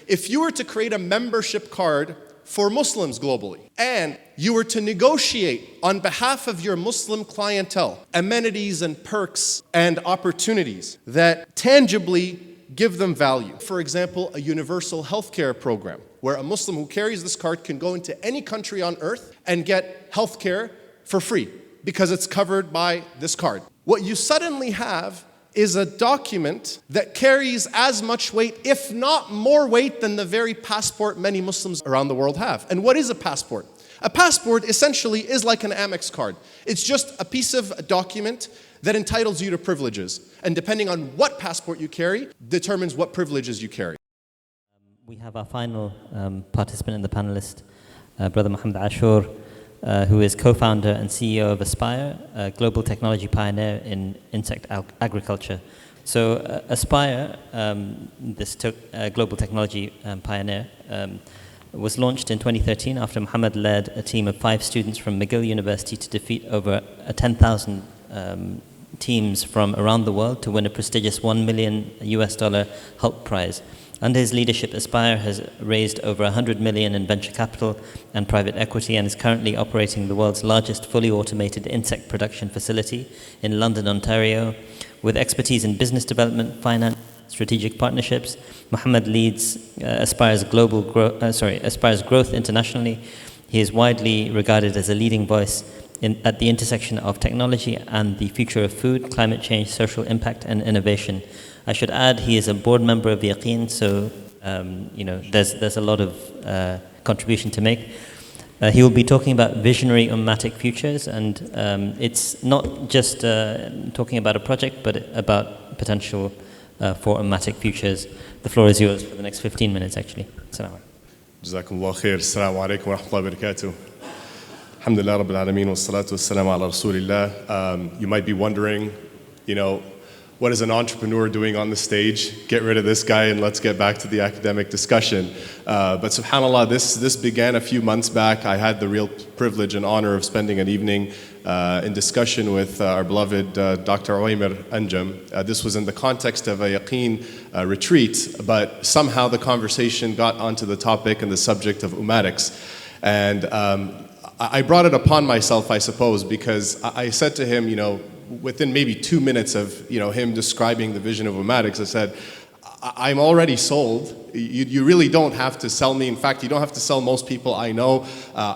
If you were to create a membership card for Muslims globally, and you were to negotiate on behalf of your Muslim clientele amenities and perks and opportunities that tangibly give them value. For example, a universal healthcare program, where a Muslim who carries this card can go into any country on earth and get healthcare for free because it's covered by this card. What you suddenly have is a document that carries as much weight, if not more weight, than the very passport many Muslims around the world have. And what is a passport? A passport essentially is like an Amex card. It's just a piece of document that entitles you to privileges. And depending on what passport you carry, determines what privileges you carry. We have our final participant in the panelist, Brother Mohammed Ashour, who is co-founder and CEO of Aspire, a global technology pioneer in insect agriculture. So Aspire, this global technology pioneer, was launched in 2013 after Mohammed led a team of 5 students from McGill University to defeat over 10,000 teams from around the world to win a prestigious $1 million HultPrize. Under his leadership, Aspire has raised over $100 million in venture capital and private equity and is currently operating the world's largest fully automated insect production facility in London, Ontario. With expertise in business development, finance, strategic partnerships, Mohammed leads Aspire's growth internationally. He is widely regarded as a leading voice at the intersection of technology and the future of food, climate change, social impact, and innovation. I should add, he is a board member of Yaqeen, so there's a lot of contribution to make. He will be talking about visionary Ummatic Futures, and it's not just talking about a project, but about potential for Ummatic Futures. The floor is yours for the next 15 minutes, actually. Assalamu alaikum. Jazakumullah khair. Assalamu alaikum wa rahmatullahi wa barakatuh. Alhamdulillah Rabbil Alameen wa salatu wa salam ala Rasulillah. You might be wondering, what is an entrepreneur doing on the stage? Get rid of this guy and let's get back to the academic discussion. But subhanAllah, this began a few months back. I had the real privilege and honor of spending an evening in discussion with our beloved Dr. Uwaimir Anjam. This was in the context of a Yaqeen retreat, but somehow the conversation got onto the topic and the subject of Ummatics. And I brought it upon myself, I suppose, because I said to him, within maybe 2 minutes of him describing the vision of Ummatics, I said, I'm already sold. You really don't have to sell me. In fact, you don't have to sell most people I know.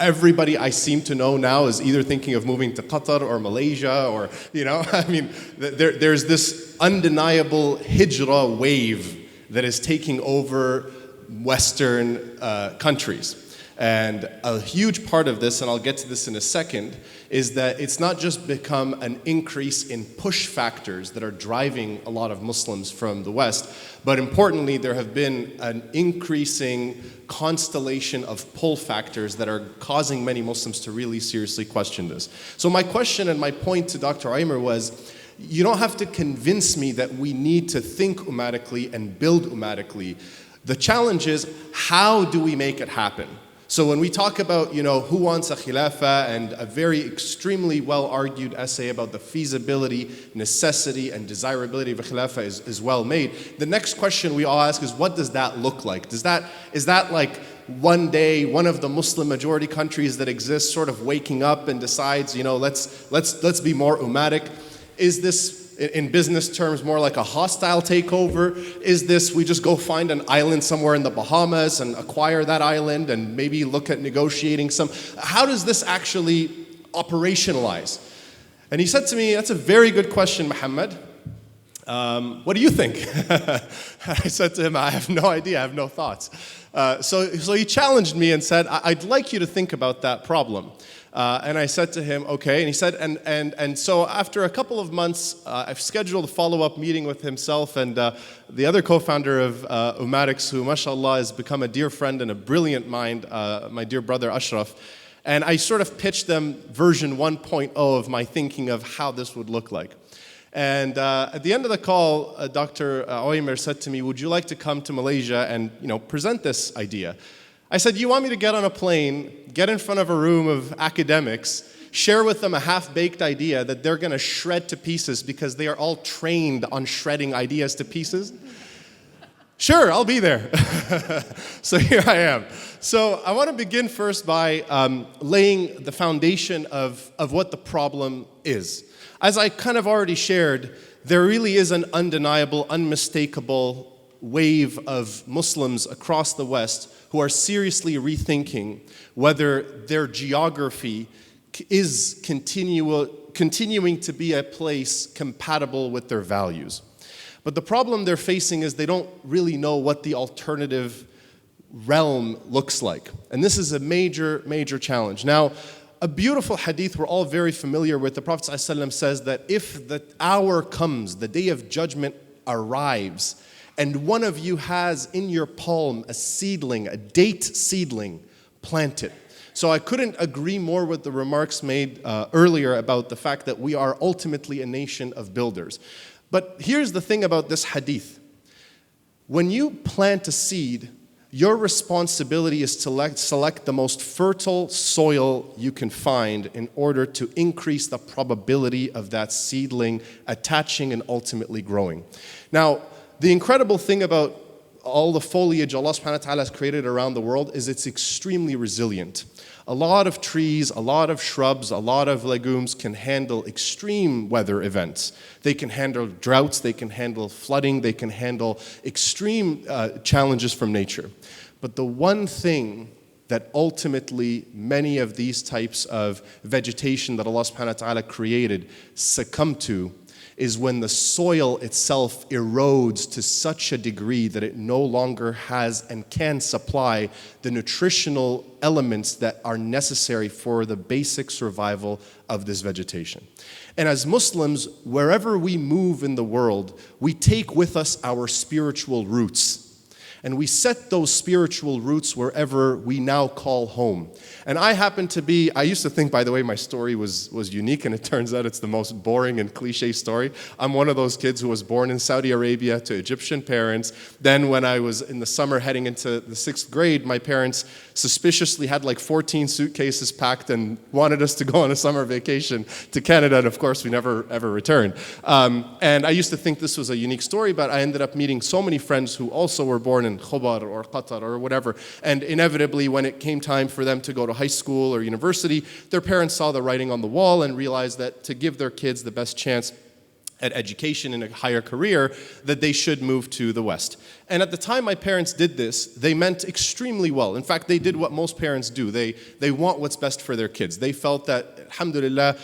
Everybody I seem to know now is either thinking of moving to Qatar or Malaysia or, there's this undeniable hijrah wave that is taking over Western countries. And a huge part of this, and I'll get to this in a second, is that it's not just become an increase in push factors that are driving a lot of Muslims from the West, but importantly, there have been an increasing constellation of pull factors that are causing many Muslims to really seriously question this. So my question and my point to Dr. Uwaimir was, you don't have to convince me that we need to think ummatically and build ummatically. The challenge is, how do we make it happen? So when we talk about, who wants a khilafah and a very extremely well-argued essay about the feasibility, necessity, and desirability of a khilafah is well made, the next question we all ask is, what does that look like? Is that like one day one of the Muslim majority countries that exists sort of waking up and decides, let's be more ummatic? Is this, in business terms, more like a hostile takeover? Is this, we just go find an island somewhere in the Bahamas and acquire that island and maybe look at negotiating some? How does this actually operationalize? And he said to me, that's a very good question, Mohammed. What do you think? I said to him, I have no idea, I have no thoughts. So he challenged me and said, I'd like you to think about that problem. And I said to him, okay. And he said, and so after a couple of months, I've scheduled a follow-up meeting with himself and the other co-founder of Ummatics, who, mashallah, has become a dear friend and a brilliant mind, my dear brother Ashraf. And I sort of pitched them version 1.0 of my thinking of how this would look like. And at the end of the call, Dr. Uwaimir said to me, would you like to come to Malaysia and present this idea? I said, you want me to get on a plane, get in front of a room of academics, share with them a half-baked idea that they're going to shred to pieces because they are all trained on shredding ideas to pieces? Sure, I'll be there. So here I am. So I want to begin first by laying the foundation of what the problem is. As I kind of already shared, there really is an undeniable, unmistakable wave of Muslims across the West who are seriously rethinking whether their geography is continuing to be a place compatible with their values. But the problem they're facing is they don't really know what the alternative realm looks like. And this is a major, major challenge. Now, a beautiful hadith we're all very familiar with, the Prophet ﷺ says that if the hour comes, the day of judgment arrives, and one of you has in your palm a seedling, a date seedling, plant it. So I couldn't agree more with the remarks made earlier about the fact that we are ultimately a nation of builders. But here's the thing about this hadith. When you plant a seed, your responsibility is to select the most fertile soil you can find in order to increase the probability of that seedling attaching and ultimately growing. Now, the incredible thing about all the foliage Allah subhanahu wa ta'ala has created around the world is it's extremely resilient. A lot of trees, a lot of shrubs, a lot of legumes can handle extreme weather events. They can handle droughts, they can handle flooding, they can handle extreme challenges from nature. But the one thing that ultimately many of these types of vegetation that Allah subhanahu wa ta'ala created succumb to is when the soil itself erodes to such a degree that it no longer has and can supply the nutritional elements that are necessary for the basic survival of this vegetation. And as Muslims, wherever we move in the world, we take with us our spiritual roots. And we set those spiritual roots wherever we now call home. And I used to think, by the way, my story was unique, and it turns out it's the most boring and cliche story. I'm one of those kids who was born in Saudi Arabia to Egyptian parents. Then when I was in the summer heading into the 6th grade, my parents suspiciously had like 14 suitcases packed and wanted us to go on a summer vacation to Canada, and of course we never ever returned. And I used to think this was a unique story, but I ended up meeting so many friends who also were born in Khobar or Qatar or whatever. And inevitably, when it came time for them to go to high school or university, their parents saw the writing on the wall and realized that to give their kids the best chance at education and a higher career, that they should move to the West. And at the time my parents did this, they meant extremely well. In fact, they did what most parents do. They want what's best for their kids. They felt that, alhamdulillah,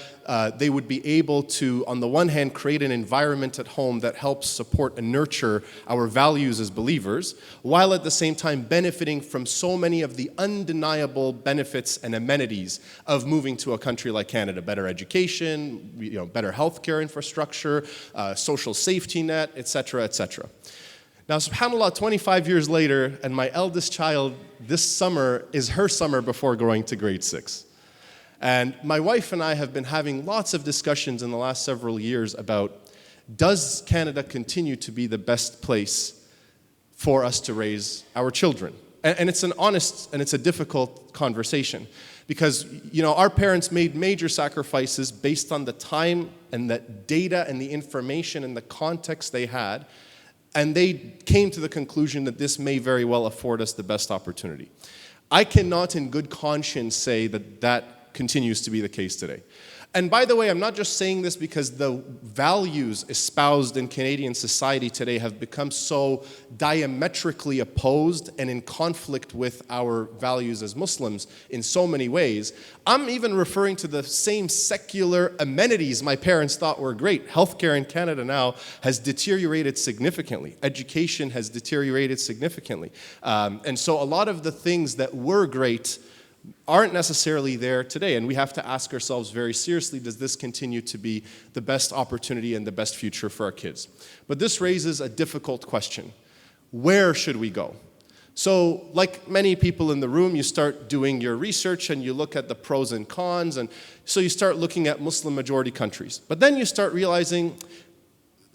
they would be able to, on the one hand, create an environment at home that helps support and nurture our values as believers, while at the same time benefiting from so many of the undeniable benefits and amenities of moving to a country like Canada. Better education, better healthcare infrastructure, social safety net, etc., etc. Now, subhanAllah, 25 years later, and my eldest child this summer is her summer before going to grade 6. And my wife and I have been having lots of discussions in the last several years about, does Canada continue to be the best place for us to raise our children? And it's an honest and it's a difficult conversation. Because, our parents made major sacrifices based on the time and the data and the information and the context they had. And they came to the conclusion that this may very well afford us the best opportunity. I cannot in good conscience say that that continues to be the case today. And by the way, I'm not just saying this because the values espoused in Canadian society today have become so diametrically opposed and in conflict with our values as Muslims in so many ways. I'm even referring to the same secular amenities my parents thought were great. Healthcare in Canada now has deteriorated significantly. Education has deteriorated significantly. And so a lot of the things that were great aren't necessarily there today, and we have to ask ourselves very seriously, does this continue to be the best opportunity and the best future for our kids? But this raises a difficult question. Where should we go? So, like many people in the room, you start doing your research and you look at the pros and cons, and so you start looking at Muslim majority countries. But then you start realizing,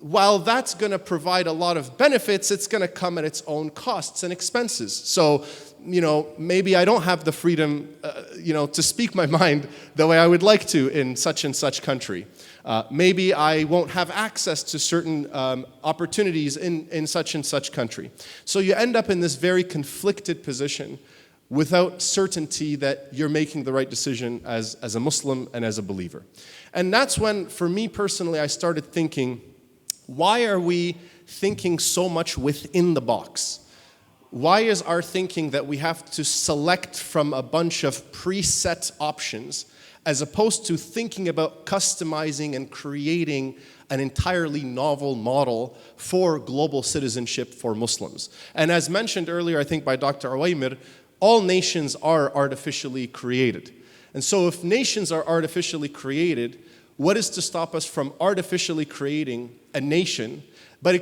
while that's going to provide a lot of benefits, it's going to come at its own costs and expenses. So, maybe I don't have the freedom, to speak my mind the way I would like to in such and such country. Maybe I won't have access to certain opportunities in such and such country. So you end up in this very conflicted position without certainty that you're making the right decision as a Muslim and as a believer. And that's when, for me personally, I started thinking, why are we thinking so much within the box? Why is our thinking that we have to select from a bunch of preset options as opposed to thinking about customizing and creating an entirely novel model for global citizenship for Muslims? And as mentioned earlier, I think by Dr. Awaymir, all nations are artificially created. And so if nations are artificially created, what is to stop us from artificially creating a nation, but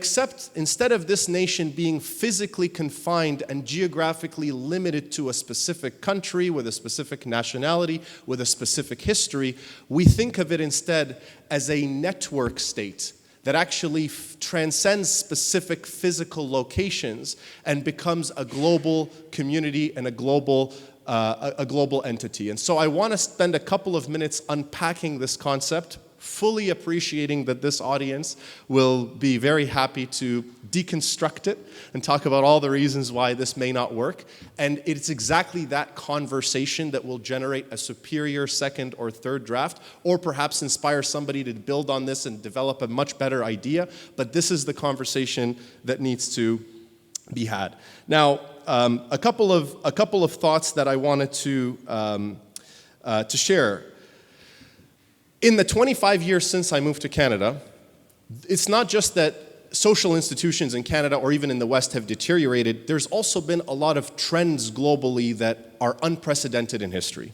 instead of this nation being physically confined and geographically limited to a specific country with a specific nationality, with a specific history, we think of it instead as a network state that actually transcends specific physical locations and becomes a global community and a global entity. And so I want to spend a couple of minutes unpacking this concept, fully appreciating that this audience will be very happy to deconstruct it and talk about all the reasons why this may not work. And it's exactly that conversation that will generate a superior second or third draft, or perhaps inspire somebody to build on this and develop a much better idea. But this is the conversation that needs to be had. Now, a couple of thoughts that I wanted to share. In the 25 years since I moved to Canada, it's not just that social institutions in Canada or even in the West have deteriorated. There's also been a lot of trends globally that are unprecedented in history.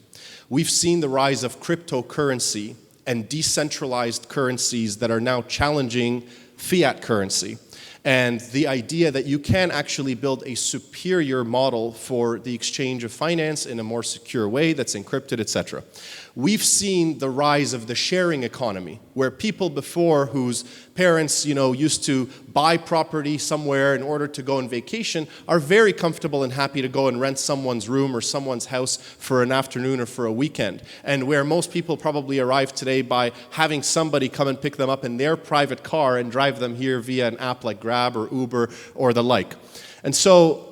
We've seen the rise of cryptocurrency and decentralized currencies that are now challenging fiat currency. And the idea that you can actually build a superior model for the exchange of finance in a more secure way that's encrypted, etc. We've seen the rise of the sharing economy, where people before whose parents, used to buy property somewhere in order to go on vacation are very comfortable and happy to go and rent someone's room or someone's house for an afternoon or for a weekend. And where most people probably arrive today by having somebody come and pick them up in their private car and drive them here via an app like Grab or Uber or the like. And so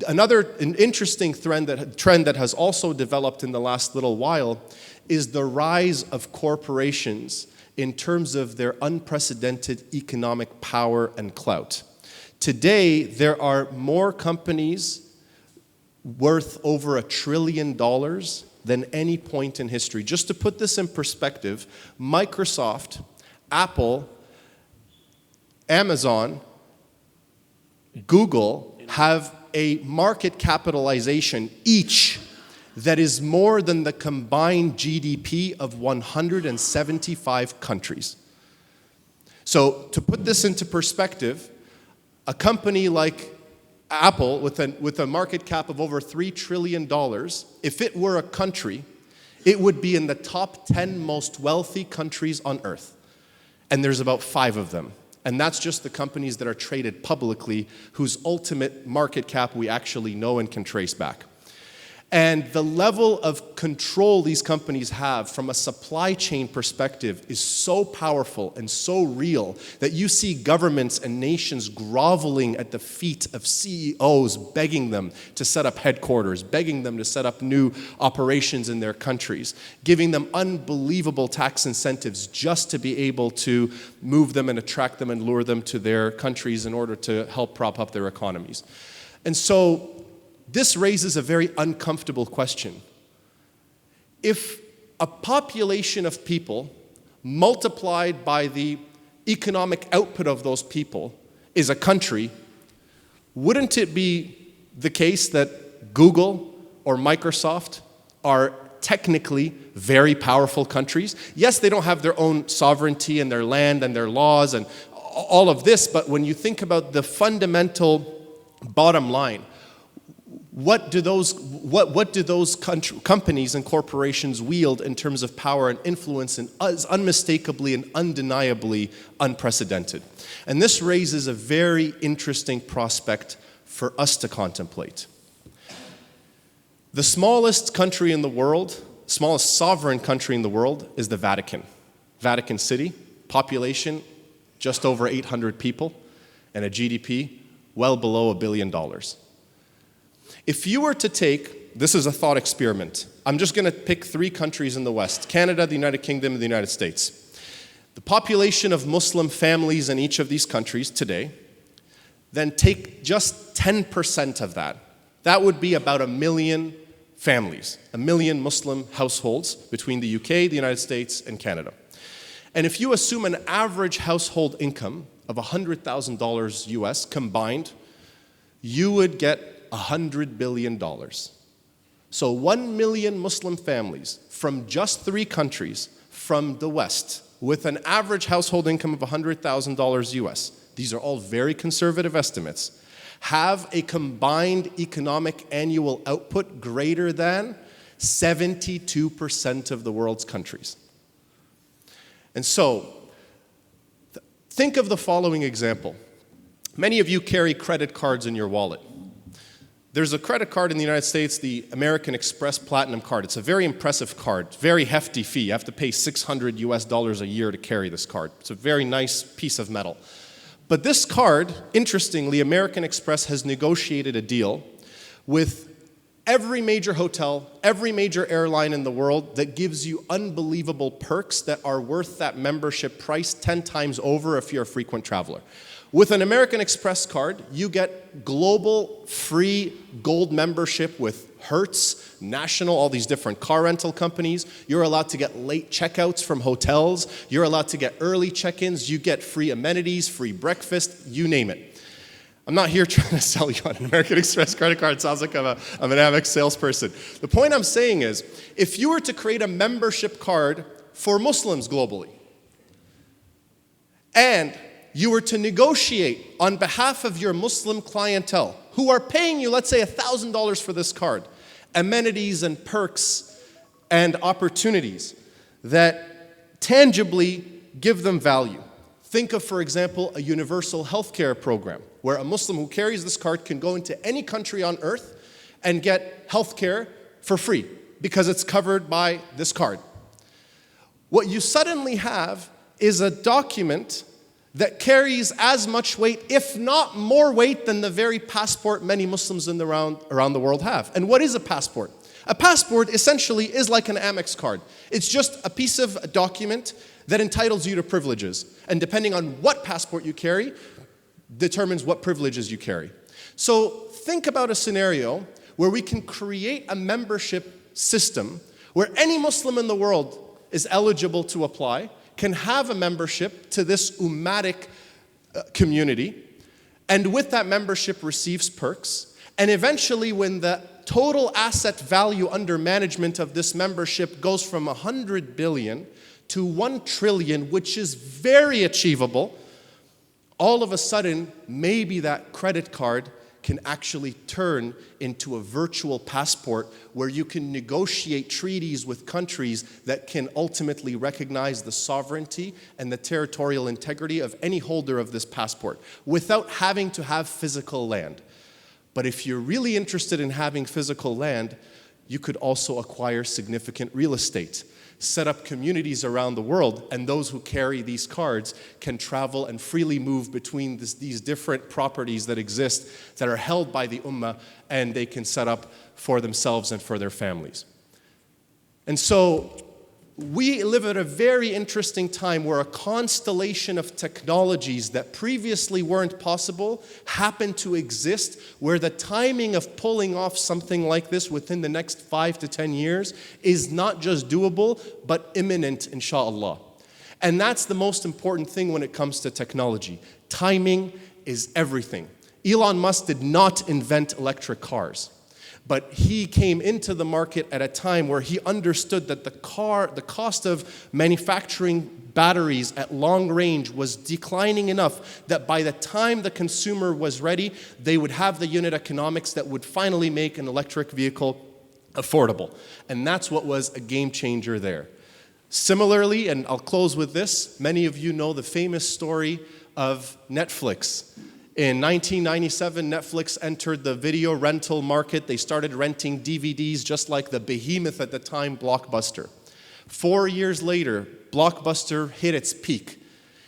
an interesting trend that has also developed in the last little while is the rise of corporations in terms of their unprecedented economic power and clout. Today, there are more companies worth over $1 trillion than any point in history. Just to put this in perspective, Microsoft, Apple, Amazon, Google have a market capitalization each that is more than the combined GDP of 175 countries. So to put this into perspective, a company like Apple with a market cap of over $3 trillion, if it were a country, it would be in the top 10 most wealthy countries on earth. And there's about 5 of them. And that's just the companies that are traded publicly, whose ultimate market cap we actually know and can trace back. And the level of control these companies have from a supply chain perspective is so powerful and so real that you see governments and nations groveling at the feet of CEOs, begging them to set up headquarters, begging them to set up new operations in their countries, giving them unbelievable tax incentives just to be able to move them and attract them and lure them to their countries in order to help prop up their economies. And so this raises a very uncomfortable question. If a population of people multiplied by the economic output of those people is a country, wouldn't it be the case that Google or Microsoft are technically very powerful countries? Yes, they don't have their own sovereignty and their land and their laws and all of this, but when you think about the fundamental bottom line, what do those companies and corporations wield in terms of power and influence, and is unmistakably and undeniably unprecedented. And this raises a very interesting prospect for us to contemplate. The smallest country in the world, smallest sovereign country in the world, is the Vatican. Vatican City, population just over 800 people, and a GDP well below $1 billion. If you were to take, this is a thought experiment, I'm just going to pick 3 countries in the West, Canada, the United Kingdom, and the United States. The population of Muslim families in each of these countries today, then take just 10% of that. That would be about 1 million families, 1 million Muslim households between the UK, the United States, and Canada. And if you assume an average household income of $100,000 US combined, you would get $100 billion. So 1 million Muslim families from just 3 countries from the West with an average household income of $100,000 US, these are all very conservative estimates, have a combined economic annual output greater than 72% of the world's countries. And so, think of the following example. Many of you carry credit cards in your wallet. There's a credit card in the United States, the American Express Platinum card. It's a very impressive card, very hefty fee. You have to pay $600 US a year to carry this card. It's a very nice piece of metal. But this card, interestingly, American Express has negotiated a deal with every major hotel, every major airline in the world that gives you unbelievable perks that are worth that membership price 10 times over if you're a frequent traveler. With an American Express card, you get global free gold membership with Hertz, National, all these different car rental companies. You're allowed to get late checkouts from hotels. You're allowed to get early check-ins. You get free amenities, free breakfast, you name it. I'm not here trying to sell you on an American Express credit card. It sounds like I'm an Amex salesperson. The point I'm saying is, if you were to create a membership card for Muslims globally, and you were to negotiate on behalf of your Muslim clientele, who are paying you, let's say, $1,000 for this card, amenities and perks and opportunities that tangibly give them value. Think of, for example, a universal healthcare program, where a Muslim who carries this card can go into any country on earth and get healthcare for free, because it's covered by this card. What you suddenly have is a document that carries as much weight, if not more weight, than the very passport many Muslims around the world have. And what is a passport? A passport essentially is like an Amex card. It's just a piece of document that entitles you to privileges. And depending on what passport you carry, determines what privileges you carry. So think about a scenario where we can create a membership system where any Muslim in the world is eligible to apply, can have a membership to this Ummatic community, and with that membership receives perks, and eventually when the total asset value under management of this membership goes from 100 billion to 1 trillion, which is very achievable, all of a sudden, maybe that credit card can actually turn into a virtual passport where you can negotiate treaties with countries that can ultimately recognize the sovereignty and the territorial integrity of any holder of this passport without having to have physical land. But if you're really interested in having physical land, you could also acquire significant real estate, set up communities around the world, and those who carry these cards can travel and freely move between these different properties that exist that are held by the ummah, and they can set up for themselves and for their families. And so we live at a very interesting time where a constellation of technologies that previously weren't possible happen to exist, where the timing of pulling off something like this within the next 5 to 10 years is not just doable, but imminent, inshallah. And that's the most important thing when it comes to technology. Timing is everything. Elon Musk did not invent electric cars, but he came into the market at a time where he understood that the cost of manufacturing batteries at long range was declining enough that by the time the consumer was ready, they would have the unit economics that would finally make an electric vehicle affordable. And that's what was a game changer there. Similarly, and I'll close with this, many of you know the famous story of Netflix. In 1997, Netflix entered the video rental market. They started renting DVDs just like the behemoth at the time, Blockbuster. 4 years later, Blockbuster hit its peak.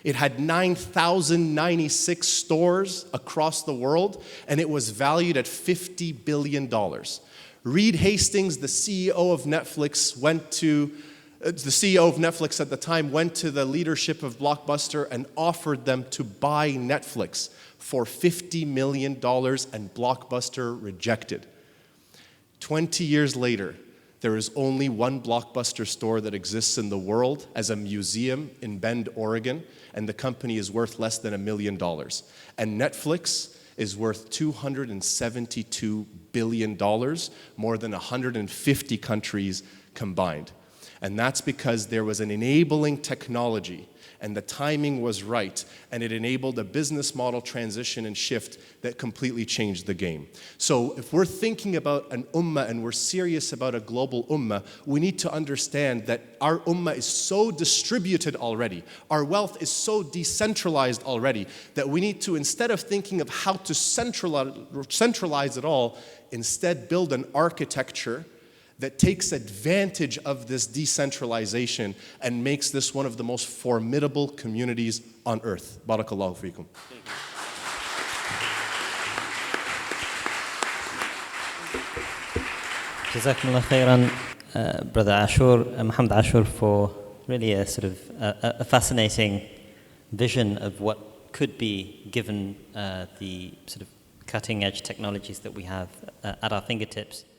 It had 9,096 stores across the world, and it was valued at $50 billion. Reed Hastings, the CEO of Netflix, at the time went to the leadership of Blockbuster and offered them to buy Netflix for $50 million, and Blockbuster rejected. 20 years later, there is only one Blockbuster store that exists in the world as a museum in Bend, Oregon, and the company is worth less than $1 million. And Netflix is worth $272 billion, more than 150 countries combined. And that's because there was an enabling technology, and the timing was right, and it enabled a business model transition and shift that completely changed the game. So if we're thinking about an ummah and we're serious about a global ummah, we need to understand that our ummah is so distributed already, our wealth is so decentralized already, that we need to, instead of thinking of how to centralize it all, instead build an architecture that takes advantage of this decentralization and makes this one of the most formidable communities on earth. Barakallahu feekum. Jazakumullah khairan, Brother Ashour, Mohammed Ashour, for really a sort of a fascinating vision of what could be given the sort of cutting edge technologies that we have at our fingertips.